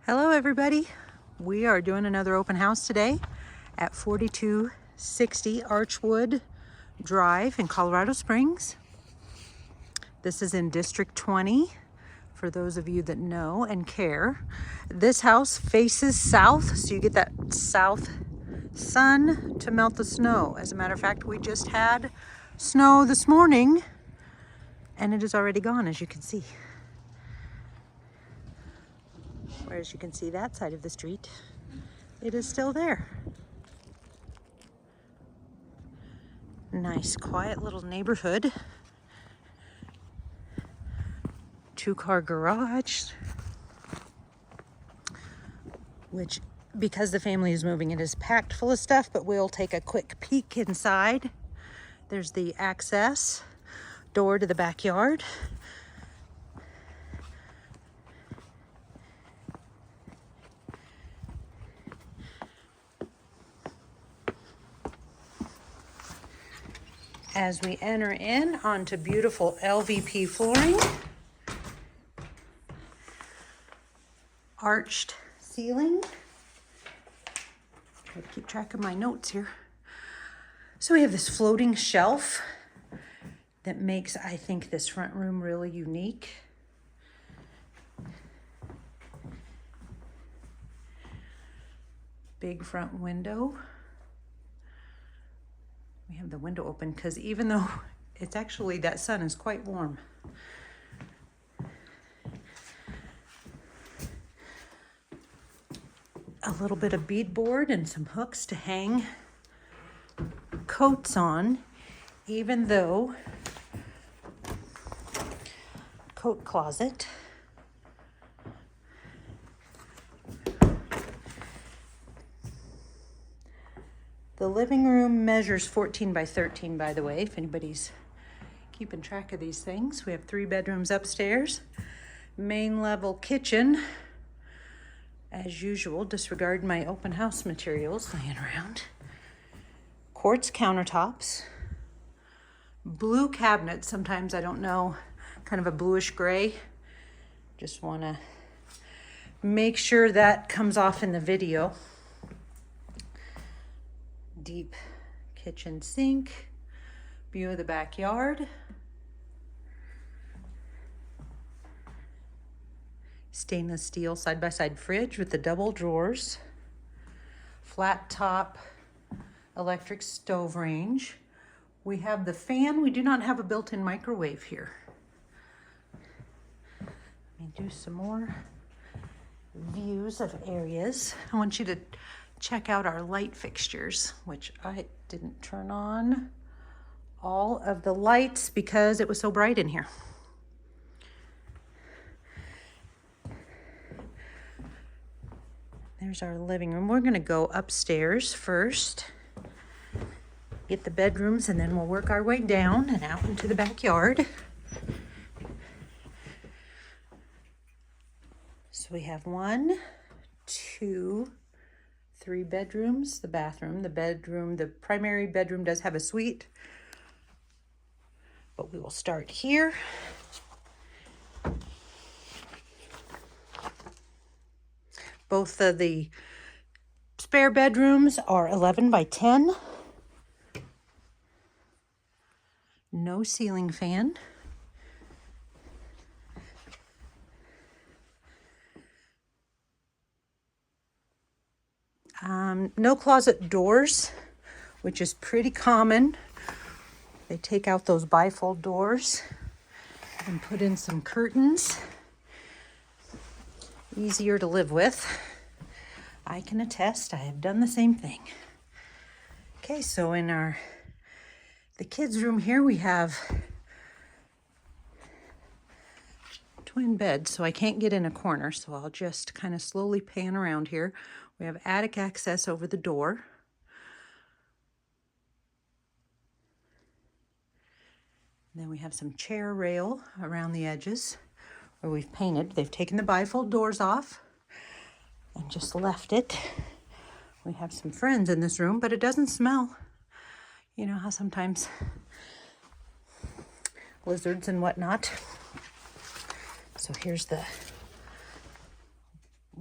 Hello everybody. We are doing another open house today at 4260 Archwood Drive in Colorado Springs. This is in District 20 for those of you that know and care. This house faces south, so you get that south sun to melt the snow. As a matter of fact, we just had snow this morning and it is already gone, as you can see. Whereas you can see that side of the street, it is still there. Nice, quiet little neighborhood. 2-car garage, which, because the family is moving, it is packed full of stuff, but we'll take a quick peek inside. There's the access door to the backyard. As we enter in onto beautiful LVP flooring, arched ceiling. Try to keep track of my notes here. So we have this floating shelf that makes, I think, this front room really unique. Big front window. We have the window open because even though it's actually, that sun is quite warm. A little bit of beadboard and some hooks to hang coats on, even though coat closet. The living room measures 14 by 13, by the way, if anybody's keeping track of these things. We have 3 bedrooms upstairs, main level kitchen. As usual, disregard my open house materials laying around. Quartz countertops, blue cabinets, sometimes I don't know, kind of a bluish gray. Just want to make sure that comes off in the video. Deep kitchen sink, view of the backyard. Stainless steel side-by-side fridge with the double drawers. Flat top electric stove range. We have the fan. We do not have a built-in microwave here. Let me do some more views of areas. I want you to check out our light fixtures, which I didn't turn on all of the lights because it was so bright in here. There's our living room. We're going to go upstairs first, get the bedrooms, and then we'll work our way down and out into the backyard. So we have 1, 2, 3 bedrooms, the bathroom, the primary bedroom does have a suite, but we will start here. Both of the spare bedrooms are 11 by 10. No ceiling fan. No closet doors, which is pretty common. They take out those bifold doors and put in some curtains. Easier to live with. I can attest, I have done the same thing. Okay, so in the kids' room here, we have twin beds, so I can't get in a corner, so I'll just kind of slowly pan around here. We have attic access over the door. And then we have some chair rail around the edges where we've painted. They've taken the bifold doors off and just left it. We have some friends in this room, but it doesn't smell. You know how sometimes lizards and whatnot. So here's the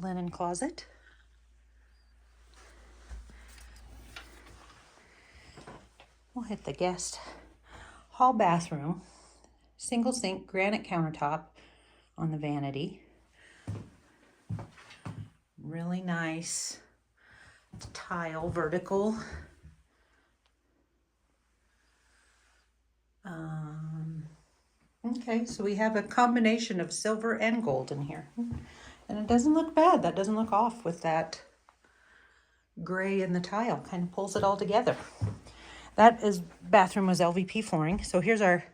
linen closet. We'll hit the guest hall bathroom. Single sink, granite countertop on the vanity. Really nice tile, vertical. Okay, so we have a combination of silver and gold in here. And it doesn't look bad. That doesn't look off with that gray in the tile. Kind of pulls it all together. That is, bathroom was LVP flooring. So here's our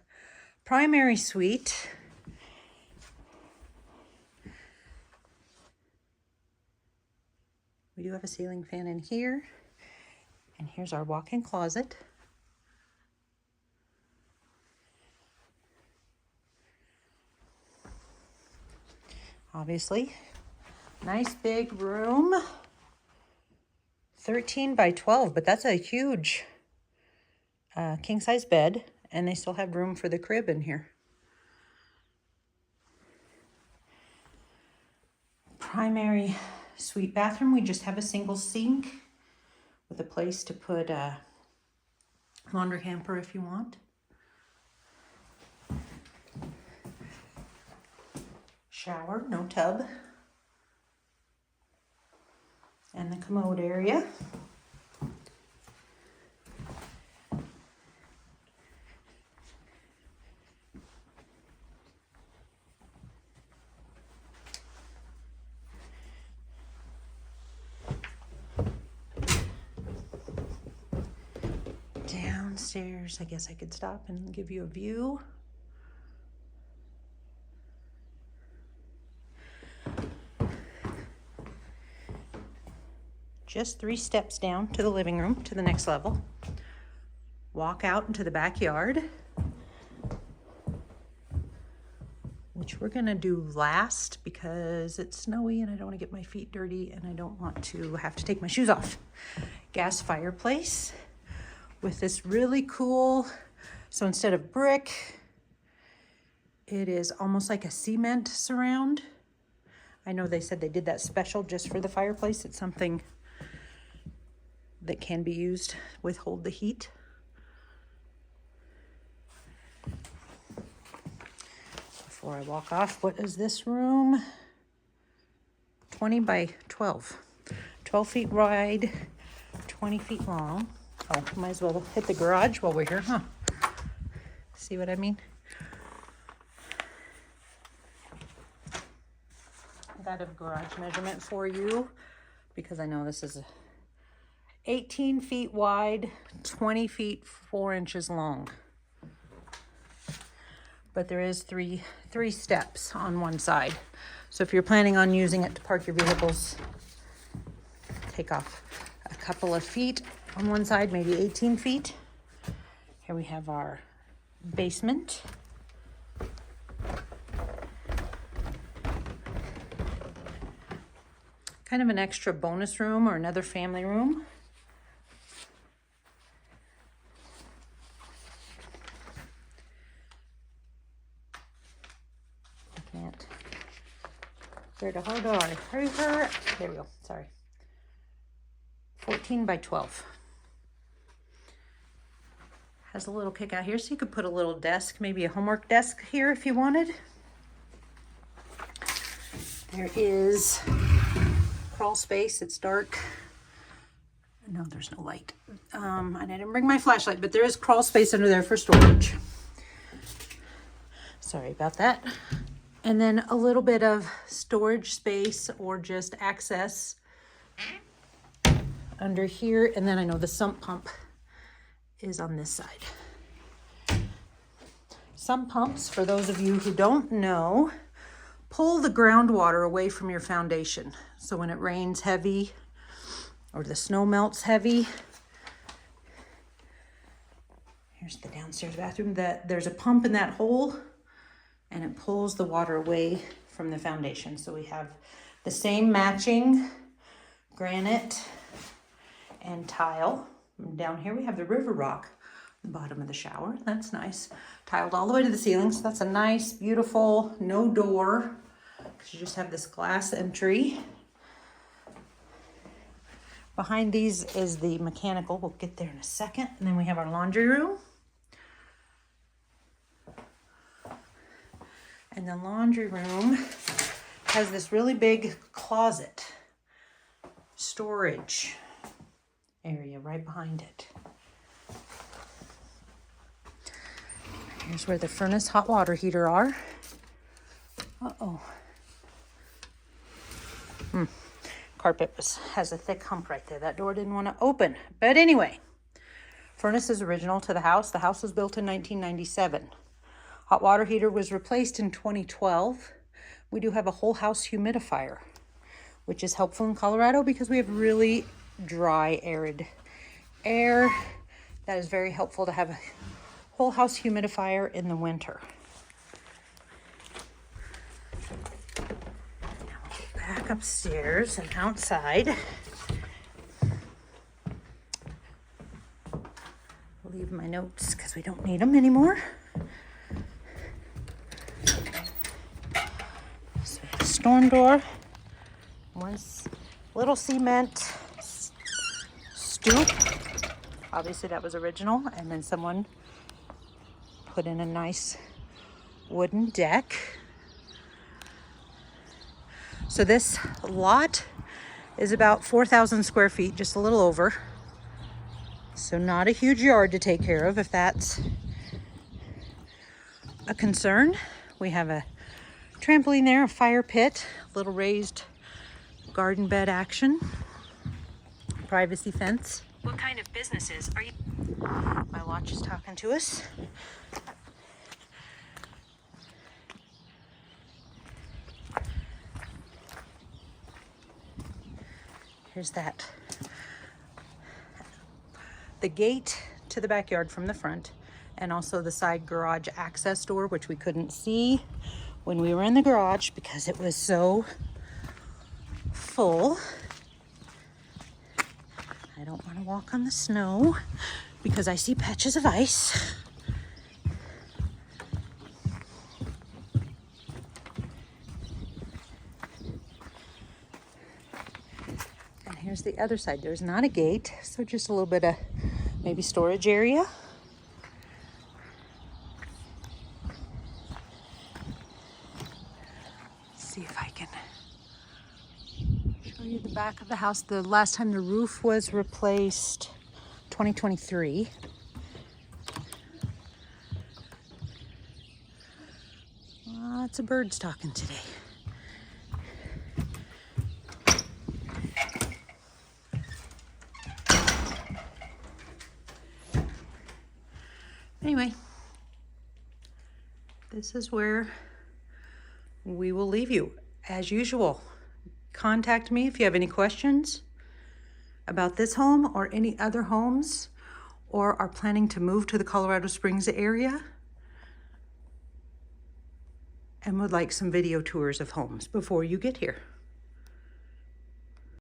primary suite. We do have a ceiling fan in here. And here's our walk-in closet. Obviously, nice big room. 13 by 12, but that's a huge king size bed, and they still have room for the crib in here. Primary suite bathroom, we just have a single sink with a place to put a laundry hamper if you want. Shower, no tub. And the commode area. Downstairs, I guess I could stop and give you a view. Just 3 steps down to the living room, to the next level. Walk out into the backyard, which we're gonna do last because it's snowy and I don't wanna get my feet dirty and I don't want to have to take my shoes off. Gas fireplace with this really cool, so instead of brick, it is almost like a cement surround. I know they said they did that special just for the fireplace. It's something that can be used, withhold the heat. Before I walk off, what is this room? 20 by 12. 12 feet wide, 20 feet long. Oh, might as well hit the garage while we're here, huh? See what I mean? I got a garage measurement for you because I know this is 18 feet wide, 20 feet 4 inches long. But there is three steps on one side. So if you're planning on using it to park your vehicles, take off a couple of feet on one side, maybe 18 feet. Here we have our basement. Kind of an extra bonus room or another family room. Where to hold on? Hurry her. There we go. Sorry. 14 by 12. Has a little kick out here, so you could put a little desk, maybe a homework desk here if you wanted. There is crawl space. It's dark. No, there's no light. And I didn't bring my flashlight, but there is crawl space under there for storage. Sorry about that. And then a little bit of storage space or just access under here. And then I know the sump pump is on this side. Sump pumps, for those of you who don't know, pull the groundwater away from your foundation. So when it rains heavy or the snow melts heavy, here's the downstairs bathroom, there's a pump in that hole and it pulls the water away from the foundation. So we have the same matching granite and tile. And down here we have the river rock, the bottom of the shower. That's nice. Tiled all the way to the ceiling. So that's a nice, beautiful, no door, because you just have this glass entry. Behind these is the mechanical. We'll get there in a second. And then we have our laundry room. And the laundry room has this really big closet storage area right behind it. Here's where the furnace hot water heater are. Uh-oh. Carpet has a thick hump right there. That door didn't want to open. But anyway, furnace is original to the house. The house was built in 1997. Hot water heater was replaced in 2012. We do have a whole house humidifier, which is helpful in Colorado because we have really dry, arid air. That is very helpful to have a whole house humidifier in the winter. Back upstairs and outside. I'll leave my notes because we don't need them anymore. So the storm door. Once little cement stoop. Obviously that was original, and then someone put in a nice wooden deck. So this lot is about 4,000 square feet, just a little over. So not a huge yard to take care of if that's a concern. We have a trampoline there, a fire pit, a little raised garden bed action, privacy fence. What kind of businesses are you? My watch is talking to us. Here's that. The gate to the backyard from the front, and also the side garage access door, which we couldn't see when we were in the garage because it was so full. I don't want to walk on the snow because I see patches of ice. Here's the other side. There's not a gate, so just a little bit of maybe storage area. Let's see if I can show you the back of the house. The last time the roof was replaced, 2023. Lots of birds talking today. Anyway, this is where we will leave you. As usual, contact me if you have any questions about this home or any other homes, or are planning to move to the Colorado Springs area and would like some video tours of homes before you get here.